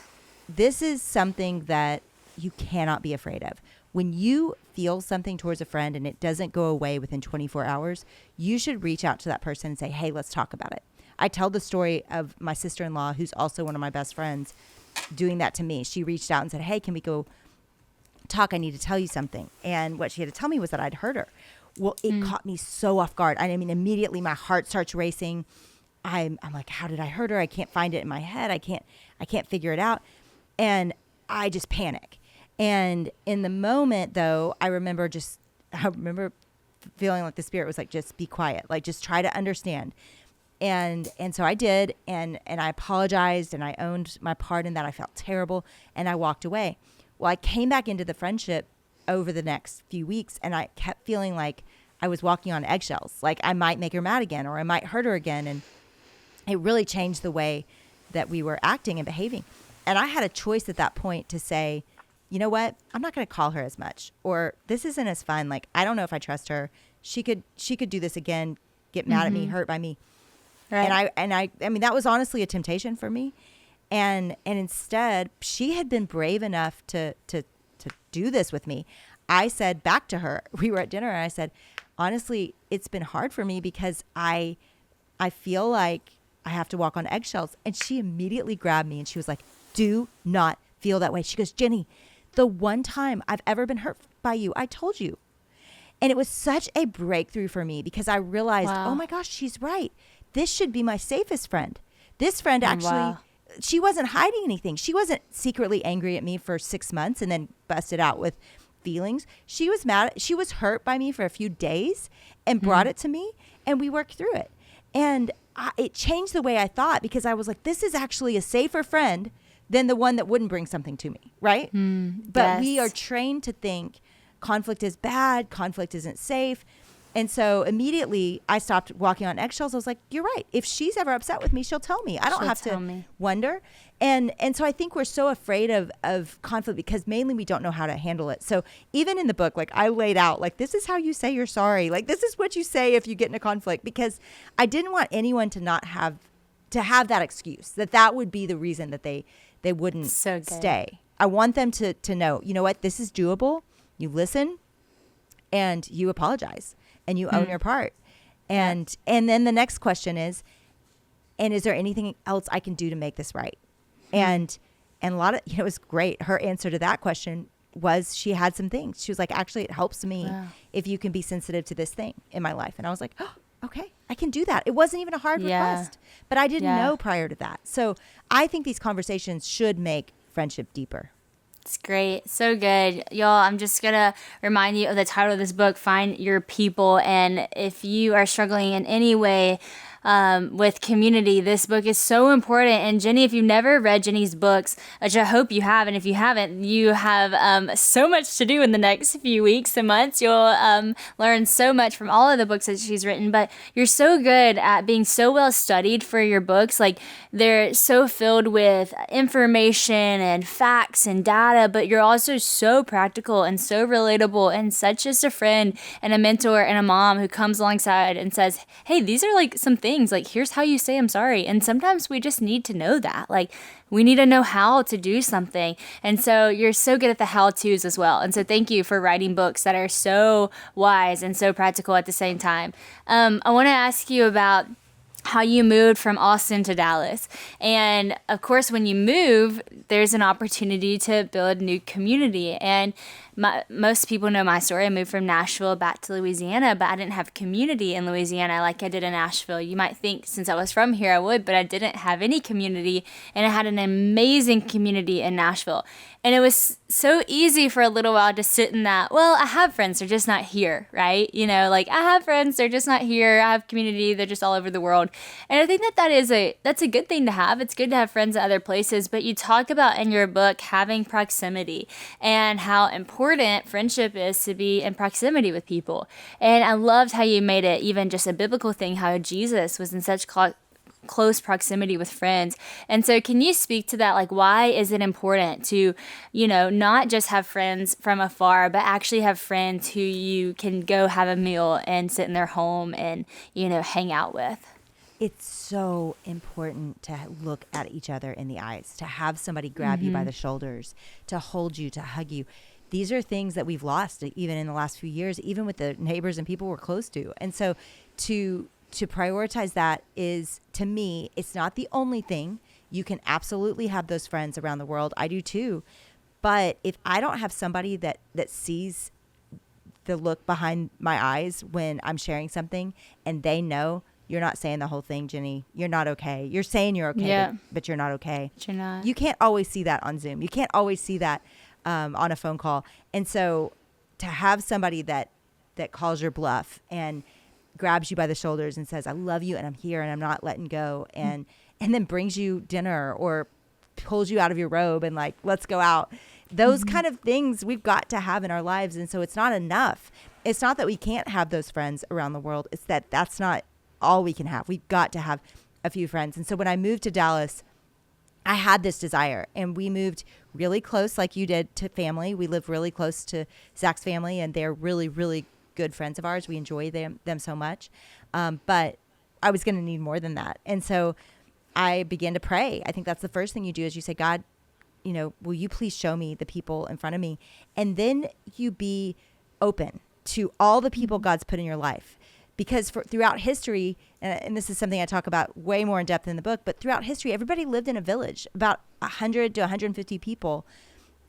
this is something that you cannot be afraid of. When you feel something towards a friend and it doesn't go away within 24 hours, you should reach out to that person and say, hey, let's talk about it. I tell the story of my sister-in-law, who's also one of my best friends, doing that to me. She reached out and said, hey, can we go talk? I need to tell you something. And what she had to tell me was that I'd hurt her. Well, it caught me so off guard. I mean, immediately my heart starts racing. I'm like, how did I hurt her? I can't find it in my head. I can't figure it out. And I just panic. And in the moment, though, I remember feeling like the Spirit was like, just be quiet. Like, just try to understand. And so I did, and I apologized, and I owned my part in that. I felt terrible, and I walked away. Well, I came back into the friendship over the next few weeks, and I kept feeling like I was walking on eggshells, like I might make her mad again, or I might hurt her again. And it really changed the way that we were acting and behaving. And I had a choice at that point to say, you know what? I'm not going to call her as much, or this isn't as fun. Like, I don't know if I trust her. She could do this again, get mad at me, hurt by me. Right. And I mean, that was honestly a temptation for me. And instead, she had been brave enough to do this with me. I said back to her, we were at dinner, and I said, honestly, it's been hard for me because I feel like I have to walk on eggshells. And she immediately grabbed me and she was like, do not feel that way. She goes, Jennie, the one time I've ever been hurt by you, I told you. And it was such a breakthrough for me because I realized, oh my gosh, she's right. This should be my safest friend. This friend actually, she wasn't hiding anything. She wasn't secretly angry at me for 6 months and then busted out with feelings. She was mad. She was hurt by me for a few days and brought it to me, and we worked through it. And it changed the way I thought, because I was like, this is actually a safer friend than the one that wouldn't bring something to me, right? But we are trained to think conflict is bad, conflict isn't safe. And so immediately I stopped walking on eggshells. I was like, you're right. If she's ever upset with me, she'll tell me. I don't have to wonder. And so I think we're so afraid of conflict because mainly we don't know how to handle it. So even in the book, like I laid out, like, this is how you say you're sorry. Like, this is what you say if you get in a conflict, because I didn't want anyone to not have that excuse, that would be the reason that they wouldn't stay. I want them to know, you know what, this is doable. You listen and you apologize. And you own your part. And then the next question is there anything else I can do to make this right? And a lot of, it was great. Her answer to that question was she had some things. She was like, actually, it helps me if you can be sensitive to this thing in my life. And I was like, oh, okay, I can do that. It wasn't even a hard request, but I didn't know prior to that. So I think these conversations should make friendship deeper. It's great. So good. Y'all, I'm just going to remind you of the title of this book, Find Your People. And if you are struggling in any way with community, this book is so important. And Jennie, if you've never read Jennie's books, which I hope you have, and if you haven't, you have so much to do in the next few weeks and months. You'll learn so much from all of the books that she's written, but you're so good at being so well studied for your books. Like, they're so filled with information and facts and data, but you're also so practical and so relatable and such just a friend and a mentor and a mom who comes alongside and says, hey, these are like some things, like, here's how you say I'm sorry. And sometimes we just need to know that. Like, we need to know how to do something. And so you're so good at the how-tos as well. And so thank you for writing books that are so wise and so practical at the same time. I want to ask you about how you moved from Austin to Dallas. And of course, when you move, there's an opportunity to build new community. And most people know my story. I moved from Nashville back to Louisiana, but I didn't have community in Louisiana like I did in Nashville. You might think since I was from here I would, but I didn't have any community, and I had an amazing community in Nashville. And it was so easy for a little while to sit in that, well, I have friends, they're just not here, right? You know, like, I have friends, they're just not here. I have community, they're just all over the world. And I think that's a good thing to have. It's good to have friends at other places, but you talk about in your book having proximity and how important friendship is to be in proximity with people. And I loved how you made it even just a biblical thing, how Jesus was in such close proximity with friends. And so can you speak to that? Like, why is it important to, not just have friends from afar, but actually have friends who you can go have a meal and sit in their home and, hang out with? It's so important to look at each other in the eyes, to have somebody grab you by the shoulders, to hold you, to hug you. These are things that we've lost even in the last few years, even with the neighbors and people we're close to. And so to prioritize that is, to me, it's not the only thing. You can absolutely have those friends around the world. I do too. But if I don't have somebody that sees the look behind my eyes when I'm sharing something, and they know you're not saying the whole thing, Jennie, you're not okay. You're saying you're okay, but you're not okay. But you're not. You can't always see that on Zoom. You can't always see that on a phone call. And so to have somebody that calls your bluff and grabs you by the shoulders and says, I love you and I'm here and I'm not letting go, and then brings you dinner or pulls you out of your robe and like, let's go out. Those kind of things we've got to have in our lives. And so it's not enough. It's not that we can't have those friends around the world. It's that that's not all we can have. We've got to have a few friends. And so when I moved to Dallas, I had this desire, and we moved really close like you did to family. We live really close to Zach's family, and they're really, really good friends of ours. We enjoy them so much. But I was going to need more than that. And so I began to pray. I think that's the first thing you do is you say, God, will you please show me the people in front of me? And then you be open to all the people God's put in your life. Because throughout history, and this is something I talk about way more in depth in the book, but throughout history, everybody lived in a village, about 100 to 150 people.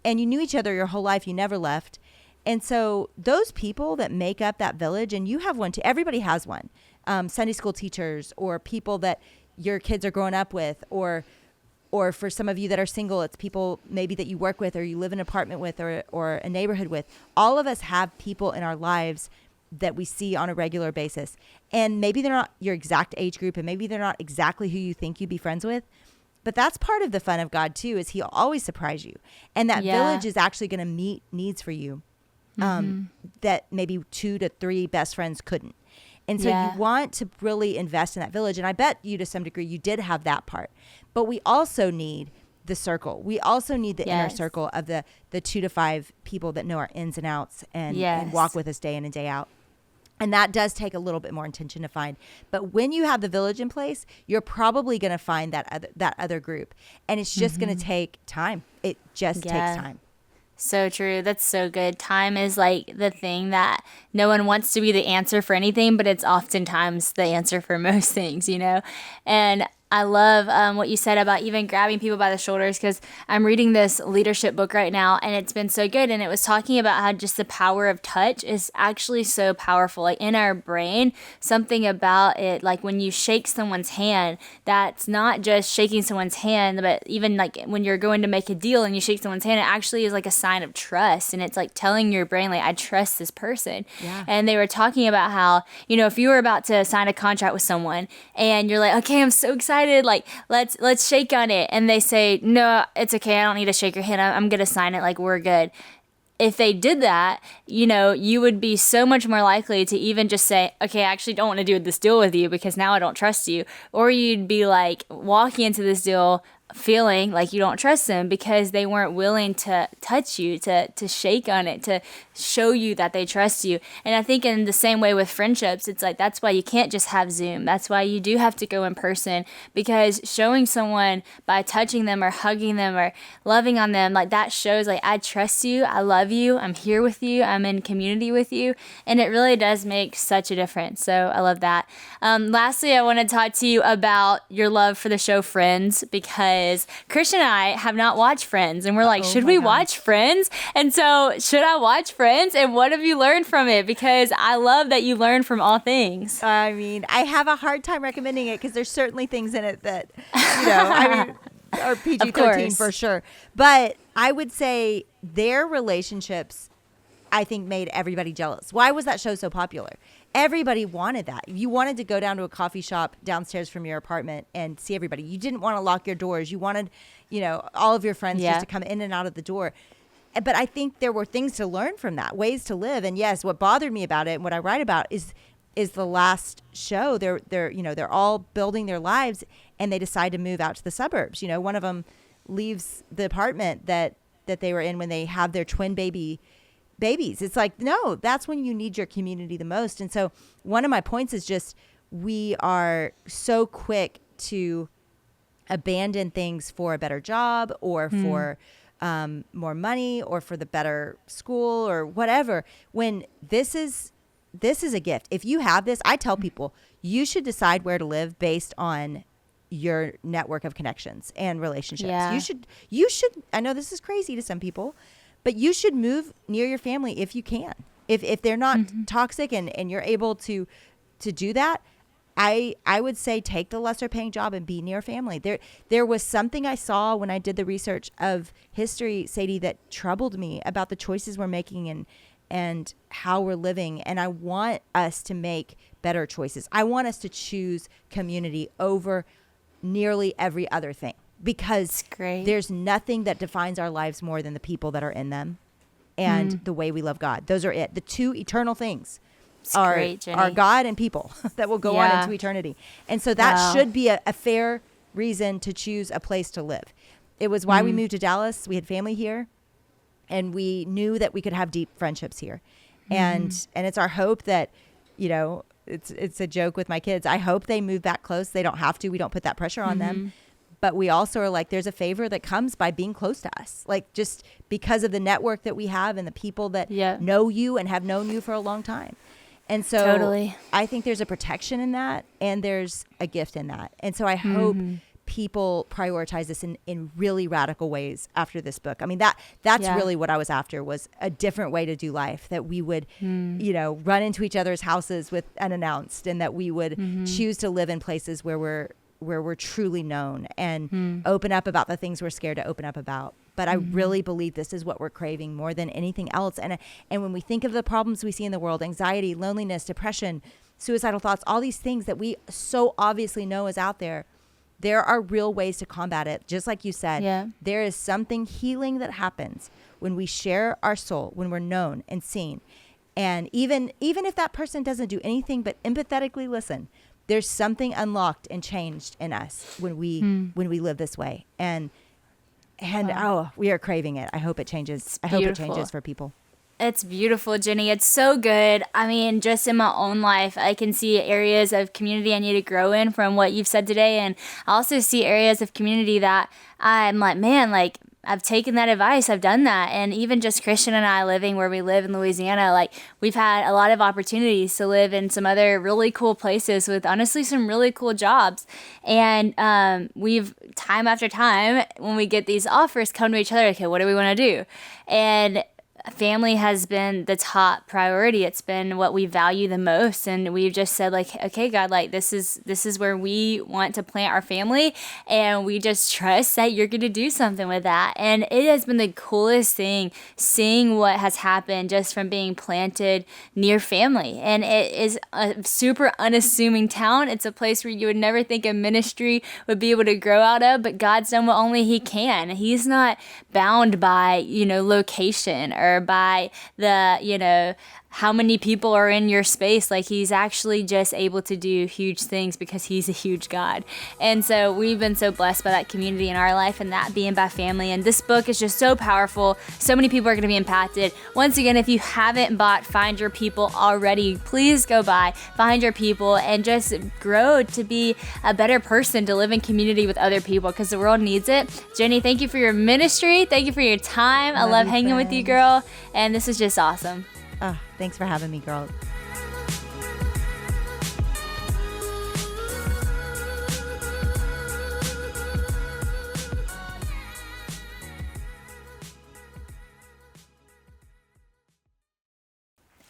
And you knew each other your whole life. You never left. And so those people that make up that village, and you have one too, everybody has one, Sunday school teachers or people that your kids are growing up with, or for some of you that are single, it's people maybe that you work with or you live in an apartment with or a neighborhood with. All of us have people in our lives that we see on a regular basis. And maybe they're not your exact age group, and maybe they're not exactly who you think you'd be friends with. But that's part of the fun of God too, is he'll always surprise you. And that village is actually going to meet needs for you. that maybe 2 to 3 best friends couldn't. And so you want to really invest in that village. And I bet you to some degree you did have that part. But we also need the circle. We also need the inner circle of the 2 to 5 people that know our ins and outs and walk with us day in and day out. And that does take a little bit more intention to find. But when you have the village in place, you're probably going to find that other group. And it's just going to take time. It just takes time. So true. That's so good. Time is like the thing that no one wants to be the answer for anything, but it's oftentimes the answer for most things, you know? And I love what you said about even grabbing people by the shoulders, because I'm reading this leadership book right now, and it's been so good. And it was talking about how just the power of touch is actually so powerful. Like in our brain, something about it, like when you shake someone's hand, that's not just shaking someone's hand, but even like when you're going to make a deal and you shake someone's hand, it actually is like a sign of trust. And it's like telling your brain, like, I trust this person. Yeah. And they were talking about how, you know, if you were about to sign a contract with someone and you're like, okay, I'm so excited, like let's shake on it, and they say, no, it's okay, I don't need to shake your hand, I'm gonna sign it, like we're good. If they did that, you know, you would be so much more likely to even just say, okay, I actually don't want to do this deal with you because now I don't trust you. Or you'd be like walking into this deal feeling like you don't trust them because they weren't willing to touch you, to shake on it, to show you that they trust you. And I think in the same way with friendships, it's like that's why you can't just have Zoom. That's why you do have to go in person, because showing someone by touching them or hugging them or loving on them, like that shows like I trust you, I love you, I'm here with you, I'm in community with you. And it really does make such a difference. So I love that. Lastly, I want to talk to you about your love for the show Friends, because Christian and I have not watched Friends, and we're like, should we watch Friends? And so should I watch Friends? And what have you learned from it? Because I love that you learn from all things. I mean, I have a hard time recommending it because there's certainly things in it that, you know, I mean, are PG-13 for sure. But I would say their relationships, I think, made everybody jealous. Why was that show so popular? Everybody wanted that. You wanted to go down to a coffee shop downstairs from your apartment and see everybody. You didn't want to lock your doors. You wanted, you know, all of your friends just to come in and out of the door. But I think there were things to learn from that, ways to live. And yes, what bothered me about it and what I write about is the last show. They're all building their lives, and they decide to move out to the suburbs. You know, one of them leaves the apartment that they were in when they have their twin babies. It's like, no, that's when you need your community the most. And so one of my points is just, we are so quick to abandon things for a better job or for more money or for the better school or whatever, when this is a gift. If you have this, I tell people, you should decide where to live based on your network of connections and relationships. Yeah. You should, I know this is crazy to some people, but you should move near your family if you can. If they're not toxic and you're able to do that, I would say take the lesser paying job and be near family. There was something I saw when I did the research of history, Sadie, that troubled me about the choices we're making and how we're living. And I want us to make better choices. I want us to choose community over nearly every other thing. Because there's nothing that defines our lives more than the people that are in them and the way we love God. Those are it. The two eternal things are God and people that will go on into eternity. And so that should be a fair reason to choose a place to live. It was why we moved to Dallas. We had family here, and we knew that we could have deep friendships here. And it's our hope that, you know, it's a joke with my kids. I hope they move back close. They don't have to. We don't put that pressure on them. But we also are like, there's a favor that comes by being close to us. Like, just because of the network that we have and the people that know you and have known you for a long time. And so I think there's a protection in that, and there's a gift in that. And so I hope people prioritize this in really radical ways after this book. I mean, that's really what I was after, was a different way to do life, that we would, you know, run into each other's houses with unannounced, and that we would choose to live in places where we're truly known and open up about the things we're scared to open up about. But I really believe this is what we're craving more than anything else. And when we think of the problems we see in the world, anxiety, loneliness, depression, suicidal thoughts, all these things that we so obviously know is out there, there are real ways to combat it. Just like you said, there is something healing that happens when we share our soul, when we're known and seen, and even if that person doesn't do anything but empathetically listen, there's something unlocked and changed in us when we live this way. And we are craving it. I hope it changes. I hope it changes for people. It's beautiful, Jennie. It's so good. I mean, just in my own life, I can see areas of community I need to grow in from what you've said today. And I also see areas of community that I'm like, man, like, I've taken that advice. I've done that. And even just Christian and I living where we live in Louisiana, like we've had a lot of opportunities to live in some other really cool places with honestly some really cool jobs. And we've time after time when we get these offers come to each other, okay, what do we want to do? And family has been the top priority. It's been what we value the most. And we've just said like, okay, God, like this is where we want to plant our family. And we just trust that you're going to do something with that. And it has been the coolest thing seeing what has happened just from being planted near family. And it is a super unassuming town. It's a place where you would never think a ministry would be able to grow out of, but God's done what only he can. He's not bound by, location or by the, how many people are in your space. Like he's actually just able to do huge things because he's a huge God. And so we've been so blessed by that community in our life and that being by family. And this book is just so powerful. So many people are going to be impacted. Once again, if you haven't bought Find Your People already, please go buy Find Your People and just grow to be a better person, to live in community with other people because the world needs it. Jennie, thank you for your ministry. Thank you for your time. I love hanging with you, girl. And this is just awesome. Oh, thanks for having me, girl.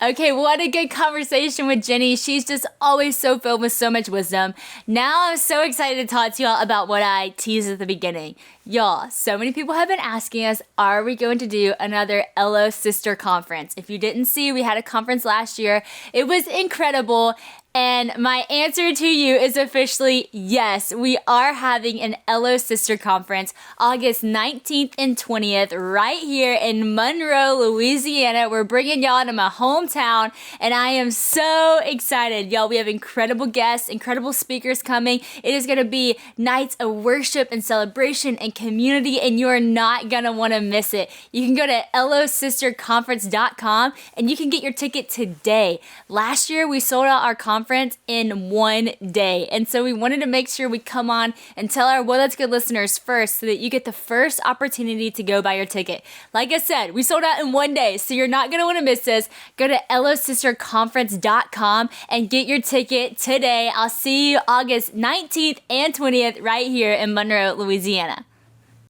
Okay, what a good conversation with Jennie. She's just always so filled with so much wisdom. Now I'm so excited to talk to y'all about what I teased at the beginning. Y'all, so many people have been asking us, are we going to do another LO Sister Conference? If you didn't see, we had a conference last year. It was incredible. And my answer to you is officially yes. We are having an LO Sister Conference August 19th and 20th right here in Monroe, Louisiana. We're bringing y'all to my hometown, and I am so excited. Y'all, we have incredible guests, incredible speakers coming. It is going to be nights of worship and celebration and community, and you are not going to want to miss it. You can go to losisterconference.com, and you can get your ticket today. Last year, we sold out our conference in one day. And so we wanted to make sure we come on and tell our Well That's Good listeners first so that you get the first opportunity to go buy your ticket. Like I said, we sold out in one day, so you're not going to want to miss this. Go to losisterconference.com and get your ticket today. I'll see you August 19th and 20th right here in Monroe, Louisiana.